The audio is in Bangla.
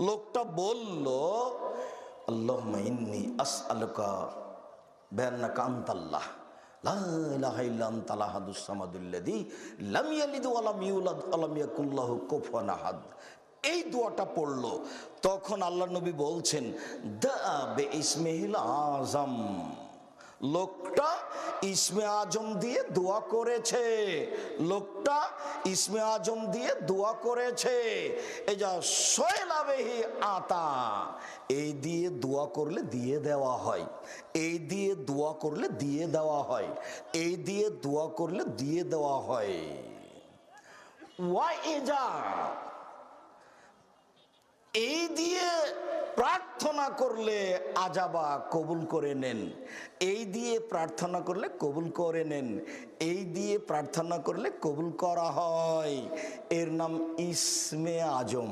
লোকটা বলল, আল্লাহুম্মা ইন্নী আসআলুকা বিআন্নাকা আনতাল্লাহ লা ইলাহা ইল্লা আনতাল আহাদুস সামাদুল্লাযী লাম ইয়ালিদ ওয়া লাম ইউলাদ ওয়া লাম ইয়াকুল লাহু কুফুয়ান আহাদ। এই দোয়াটা পড়লো, তখন আল্লাহ নবী বলছেন দা বিইসমিহিল আযম। লোকটা ইসমে আজম দিয়ে দোয়া করেছে, লোকটা ইসমে আজম দিয়ে দোয়া করেছে। এই যা সয়লাবেহি আতা, এই দিয়ে দোয়া করলে দিয়ে দেওয়া হয়, এই দিয়ে দোয়া করলে দিয়ে দেওয়া হয়, এই দিয়ে দোয়া করলে দিয়ে দেওয়া হয়। ওয়াইজা, এই দিয়ে প্রার্থনা করলে আজাবা কবুল করে নেন, এই দিয়ে প্রার্থনা করলে কবুল করে নেন, এই দিয়ে প্রার্থনা করলে কবুল করা হয়। এর নাম ইসমে আজম।